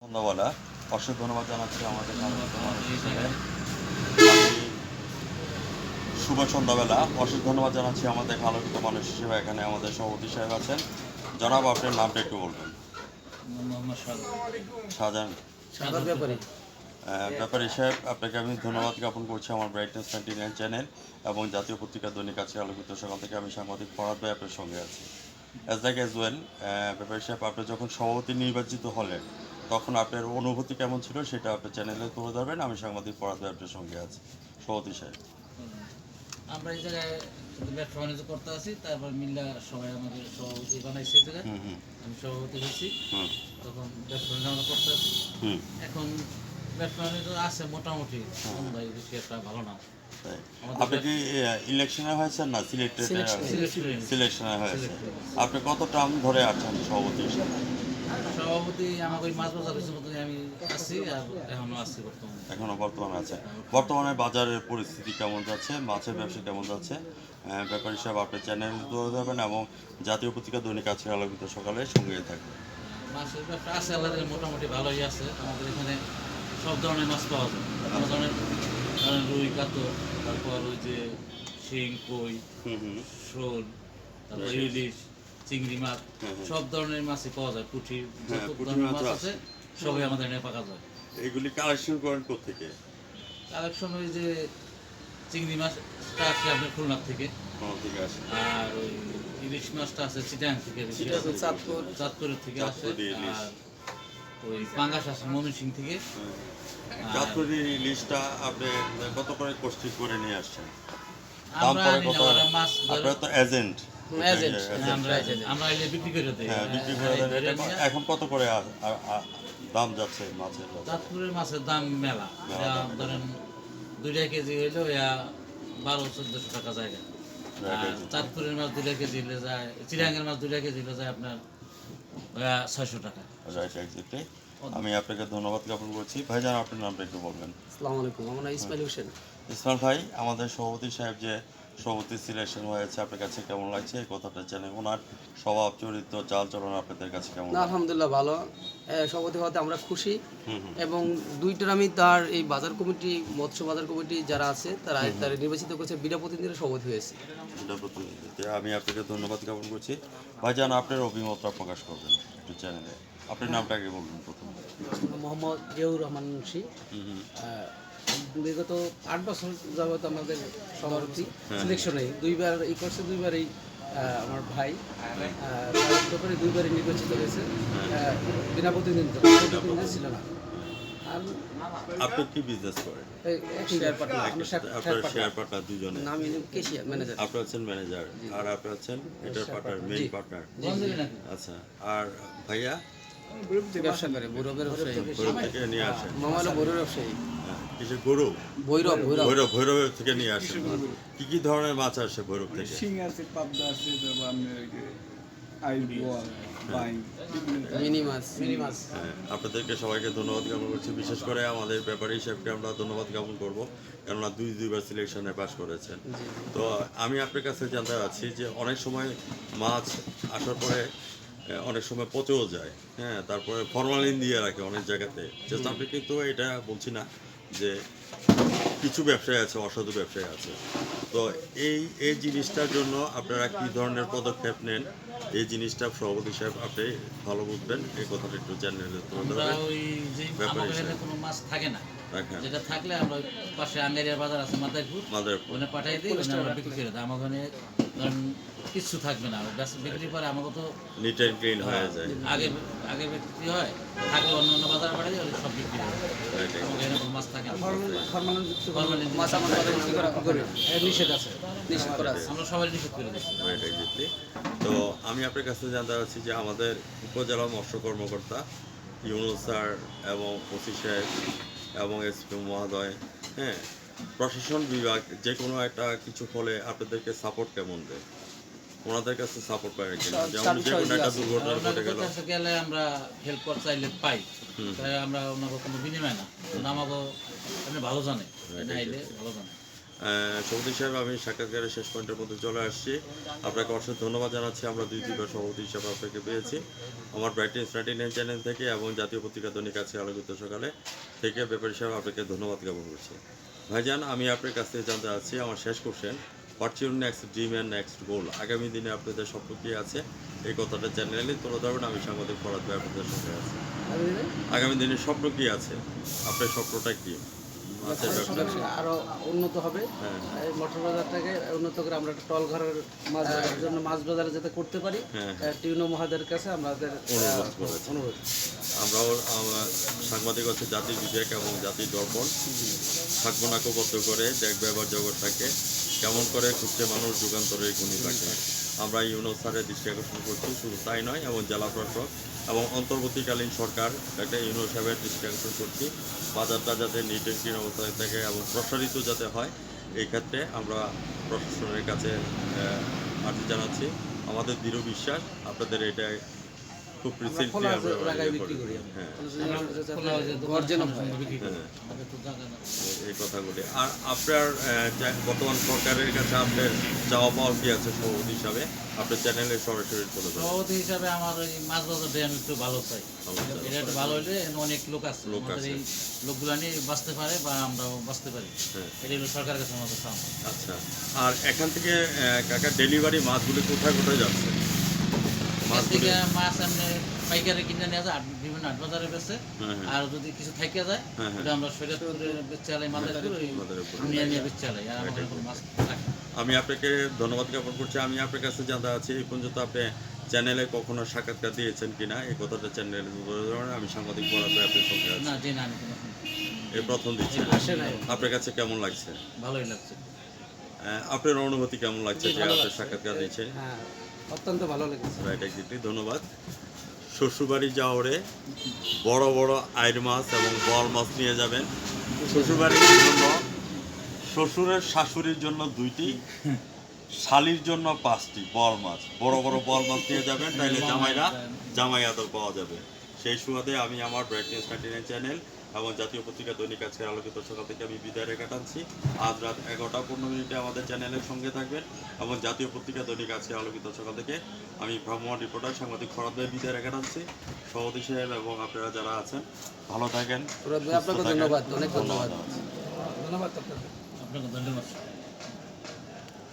সন্ধ্যাবেলা অসংখ্য ধন্যবাদ জানাচ্ছি আমাদের শুভ সন্ধ্যাবেলা অসংখ্য ধন্যবাদ জানাচ্ছি আমাদের আলোকিত মানুষ হিসেবে এখানে আমাদের সভাপতি সাহেব আছেন। জনাব, আপনার নামটা একটু বলবেন। শাহজাহান ব্যাপারী সাহেব, আপনাকে আমি ধন্যবাদ জ্ঞাপন করছি আমার ব্রাইটনেস 99 চ্যানেল এবং জাতীয় পত্রিকা দৈনিক আছে আলোকিত সকাল থেকে আমি সাংবাদিক ফরহাদ ভাই আপনার সঙ্গে আছি। অ্যাজ ওয়েল ব্যাপারী সাহেব, আপনি যখন সভাপতি নির্বাচিত হলেন তখন আপনার অনুভূতি কেমন ছিল সেটা আপনার চ্যানেলে তুলে ধরবেন। আমি সাংবাদিক ফরহাদ ভাই আপনার সঙ্গে আছি। সভাপতি সাহেব, আমরা এই জায়গায় ব্যবসা বাণিজ্য করতে আছি, তারপর মিল্লা সবাই আমাদের সভাপতি বানাইছে এই জায়গায়, আমি সভাপতি হয়েছি। তখন ব্যবসা বাণিজ্য আমরা করতে আছি। এখন ব্যবসা বাণিজ্য আছে মোটামুটি, ভাই বেশি একটা ভালো না। আপনি কি ইলেকশনে হয়েছেন না সিলেকশনে হয়েছে? আপনি কত টার্ম ধরে আছেন সভাপতি হিসেবে? সভাপতি আমাকে ওই 5 বছর হয়েছে মতো আমি আছি, আর এখনো আছি বর্তমানে। এখনো বর্তমানে আছে। বর্তমানে বাজারের পরিস্থিতি কেমন যাচ্ছে, মাছের ব্যবসা কেমন যাচ্ছে, ব্যাপারী সাহেব আপনার চ্যানেল তুলে ধরবেন এবং জাতীয় পত্রিকা দৈনিক আছে আলোকিত সকালে সঙ্গে থাকবে। মাছের ব্যবসা আছে আমাদের মোটামুটি ভালোই আছে। আমাদের এখানে সব ধরনের মাছ পাওয়া যায়, কোনো ধরনের রুই, কাতল, তারপর ওই যে শিং, কই, শোল, তারপর ইলিশ, চিংড়ি মাছ, সব ধরনের মাছই পাওয়া যায়। পুঁটি, যত ধরনের মাছ আছে সবই আমাদের এখানে পাওয়া যায়। এগুলি কালেকশন করেন কোথেকে? কালেকশন ওই যে চিংড়ি মাছটা আসে আপনার খুলনার থেকে, আর ওই ইলিশ মাছটা আছে চিটাং থেকে, চাঁদপুরের থেকে আসে, আর ওই পাঙ্গাস আছে ময়মনসিংহ থেকে। চাঁদপুরের ইলিশটা আপনি কত করে কষ্টি করে নিয়ে আসছেন? এখন কত করে দাম যাচ্ছে মাছের? চাঁদপুরের মাছের দাম মেলা, ধরেন 2 কেজি হইলো 1200-1400 টাকা জায়গা। চাঁদপুরের মাছ 2 কেজি হলে যায়, চিরাঙ্গের মাছ 2 কেজি হলে যায় আপনার 600 টাকা। আমি আপনাকে ধন্যবাদ জ্ঞাপন করছি। ভাইজান, আপনার নামটা একটু বলবেন। আসসালামু আলাইকুম, আমার নাম ইসমাইল হোসেন। ইসমাইল ভাই, আমাদের সভাপতি সাহেব যে সভাপতি সিলেকশন হয়েছে আপনার কাছে কেমন লাগছে? এই কথাটা জানেন, ওনার স্বভাব চরিত্র চালচলন আপনাদের কাছে কেমন? আলহামদুলিল্লাহ ভালো, সভাপতি হওয়াতে আমরা খুশি। এবং 2 টার্মে তার এই বাজার কমিটি, মৎস্য বাজার কমিটি যারা আছে তারা নির্বাচিত করেছে, বিনা প্রতিনিধিরা সভাপতি হয়েছে। আমি আপনাকে ধন্যবাদ জ্ঞাপন করছি। ভাইজান, আপনার অভিমতটা প্রকাশ করবেন একটু চ্যানেলে। আপনার নামটা আগে বলবেন প্রথমে। মোহাম্মদ জিয়াউর রহমান মুন্সি। বিগত 8 বছর যাবত আমাদের সভাপতি সিলেকশনে 2বার এই করছে, 2বারই আমার ভাই ব্যাপারে 2বারই নির্বাচিত হয়েছে, বিনা প্রতিনিধি ছিল না। আর আপনি কি বিজনেস করেন? শেয়ার পার্টনার দুজনে? আমি ক্যাশিয়ার ম্যানেজার। আপনি হচ্ছেন ম্যানেজার আর আপনি হচ্ছেন এটার পার্টনার, মেইন পার্টনার। আচ্ছা, আর ভাইয়া ব্যবসা করে, বৈরবের ব্যবসায়ী। থেকে নিয়ে আসেন? মামা হলো বৈরব ব্যবসায়ী। কিসের গরু? ভৈরব ভৈরব থেকে নিয়ে আসেন। কি ধরনের মাছ আসে ভৈরব থেকে? শিং আছে, পাবদা আছে, মিনি মাছ। আপনাদেরকে সবাইকে ধন্যবাদ জ্ঞাপন করছি। বিশেষ করে আমাদের ব্যাপারী সাহেবকে আমরা ধন্যবাদ জ্ঞাপন করবো, কেননা 2বার সিলেকশনে পাস করেছেন। তো আমি আপনার কাছে জানতে চাচ্ছি যে অনেক সময় মাছ আসার পরে অনেক সময় পচেও যায়, হ্যাঁ, তারপরে ফরমালিন দিয়ে রাখে অনেক জায়গাতে। আপনি কিন্তু এটা বলছি না যে কিছু ব্যবসায়ী আছে, অসাধু ব্যবসায়ী আছে। তো এই জিনিসটার জন্য আপনারা কি ধরনের পদক্ষেপ নেন? এই জিনিসটা সভাপতি সাহেব আপনি ভালো বুঝবেন, এই কথাটা একটু চ্যানেলে তুলে ধরবেন। কোনো মাছ থাকে না, যেটা থাকলে আমরা পাশে আঙ্গারিয়ার বাজার আছে মাদারীপুর, ওখানে পাঠাই দিই, আমরা বিক্রি করে দিই। আমার ওখানে কিছু থাকবে না, বিক্রি পরে আমাকে তো নিট অ্যান্ড ক্লিন হয়ে যায়। আগে বিক্রি হয়, থাকলে অন্য বাজারে পাঠাই দিই, সব বিক্রি হয়। এখানে কোনো মাছ থাকে না, নিষেধ আছে, আমরা সবাই নিষেধ করে দিচ্ছি। তো আমি আপনার কাছে জানতে চাচ্ছি যে আমাদের উপজেলা মৎস্য কর্মকর্তা ইউনুস স্যার এবং ওসি সাহেব এবং এসপি মহোদয়, হ্যাঁ, প্রশাসন বিভাগ যে কোনো একটা কিছু হলে আপনাদেরকে সাপোর্ট কেমন দেয়? ওনাদের কাছে সাপোর্ট পাই কিনা? যেমন যে কোনো একটা দুর্ঘটনা ঘটে গেলে আমরা হেল্প করতে চাইলে পাই, তাই আমরা ওনাকে কোনো বিনিময় না, আমাকে আপনি ভালো জানে, আইলে ভালো জানে। সভাপতি সাহেব, আমি সাক্ষাৎকারের শেষ পয়েন্টের মধ্যে চলে আসছি। আপনাকে অসংখ্য ধন্যবাদ জানাচ্ছি। আমরা দুইবার সভাপতি হিসাবে আপনাকে পেয়েছি আমার ব্রাইটনেস 99 চ্যানেল থেকে এবং জাতীয় পত্রিকা দৈনিক আছে আলোকিত সকালে থেকে। ব্যাপারী সাহেব, আপনাকে ধন্যবাদ জ্ঞাপন করছি। ভাইজান, আমি আপনার কাছ থেকে জানতে চাচ্ছি, আমার শেষ question, what's your next dream and next গোল? আগামী দিনে আপনাদের স্বপ্ন কী আছে, এই কথাটা চ্যানেলে তুলে ধরবেন। আমি সাংবাদিক ফরাদ ভাই আপনাদের সঙ্গে আছি। আগামী দিনে স্বপ্ন কী আছে, আপনার স্বপ্নটা কী আছে? ব্যবসা আরো উন্নত হবে, হ্যাঁ। এই মোটর বাজারটাকে উন্নত করে আমরা একটা টল ঘরের জন্য মাছ বাজারে যাতে করতে পারি, হ্যাঁ। টিউনো মহাদের কাছে আমাদের অনুরোধ করেছি। অনুরোধ। আমরাও সাংবাদিক হচ্ছে জাতির বিবেক এবং জাতির দর্পণ, থাকবো না কবদ্ধ করে দেখবে এবার জগৎটাকে কেমন করে খুঁজছে মানুষ যুগান্তরের গুণী থাকে। আমরা ইউনুস স্যারের দৃষ্টি আকর্ষণ করছি, শুধু তাই নয়, এবং জেলা প্রশাসক এবং অন্তর্বর্তীকালীন সরকার একটা ইউনুস সাহেবের দৃষ্টি আকর্ষণ করছি, বাজারটা যাতে নিট অ্যান্ড ক্লিন অবস্থায় থাকে এবং প্রসারিত যাতে হয়, এই ক্ষেত্রে আমরা প্রশাসনের কাছে আর্জি জানাচ্ছি। আমাদের দৃঢ় বিশ্বাস আপনাদের এটা খুব রিসেন্টলি খোলা আমরা জায়গায় বিক্রি করি। হ্যাঁ খোলা হয়েছে, দোকান গর্জন সামনে হয়। বিক্রি করি। হ্যাঁ। আমাদের তো জায়গা না। এই কথাগুলি। আর আপনার বর্তমান সরকারের কাছে আপনার চাওয়া পাওয়া কি আছে সভাপতি হিসাবে, আপনার চ্যানেলে সরাসরি চলে যাবে? সভাপতি হিসাবে আমার ওই মাছ বাজারটা আমি একটু ভালো চাই। ভালো চাই। এটা একটু ভালো হলে এখানে অনেক লোক আছে, লোক আমাদের আছে। এই লোকগুলা নিয়ে বাঁচতে পারে বা আমরাও বাঁচতে পারি। হ্যাঁ। এটা হলো সরকারের কাছে আমাদের চাওয়া। আচ্ছা, আর এখান থেকে কাকা ডেলিভারি মাছগুলি কোথায় কোথায় যাচ্ছে? মাছগুলি থেকে মাছ এমনি পাইকারি কিনে নিয়ে যায়, বিভিন্ন হাট বাজারে বেচে। হ্যাঁ, হ্যাঁ। আর যদি কিছু থেকে যায়, হ্যাঁ, হ্যাঁ। ওটা আমরা শরীয়তপুরে বেচে আলাই, মাদারীপুর ওই মাদারীপুর। নিয়ে বেচে আলাই। আর আমাদের কোনো মাছ রাখি না। আমি আপনাকে ধন্যবাদ জ্ঞাপন করছি। আমি আপনার কাছে জানতে আছি, এই পর্যন্ত আপনি চ্যানেলে কখনো সাক্ষাৎকার দিয়েছেন কিনা, এই কথাটা চ্যানেলে তুলে ধরুন। আমি সাংবাদিক পড়াতে আপনার সঙ্গে আছি, না, জি না, আমি কোনো এই প্রথম দিচ্ছি। আসে নাই। আপনার কাছে কেমন লাগছে? ভালোই লাগছে। আপনার অনুভূতি কেমন লাগছে জি, যে ভালো আপনার লাগছে। সাক্ষাৎকার দিচ্ছে? হ্যাঁ, অত্যন্ত ভালো লেগেছে। রাইট, এক্স্যাক্টলি, ধন্যবাদ। শ্বশুরবাড়ি যাওয়ারে বড় বড় আইর মাছ এবং বল মাছ নিয়ে যাবেন। শ্বশুরবাড়ির জন্য, শ্বশুরের শাশুড়ির জন্য 2টি, শালির জন্য 5টি বল মাছ, বড় বড় বল মাছ নিয়ে যাবেন, তাইলে জামাই আদর পাওয়া যাবে। সেই সুবাদে আমি আমার ব্রাইটনেস 99 চ্যানেল এবং জাতীয় পত্রিকা দৈনিক আজকের আলোকিত সকাল থেকে আমি বিদায় রেখে টানছি। আজ রাত 11:15 আমাদের চ্যানেলের সঙ্গে থাকবেন এবং জাতীয় পত্রিকা দৈনিক আজকের আলোকিত সকাল থেকে আমি ভ্রাম্যমাণ রিপোর্টার সাংবাদিক ফরাদ ভাই বিদায় রেখে টানছি। সভাপতি সাহেব এবং আপনারা যারা আছেন ভালো থাকেন, আপনাকে সুস্থ থাকেন। ধন্যবাদ, অনেক ধন্যবাদ। ধন্যবাদ আপনাকে। আপনাকে ধন্যবাদ।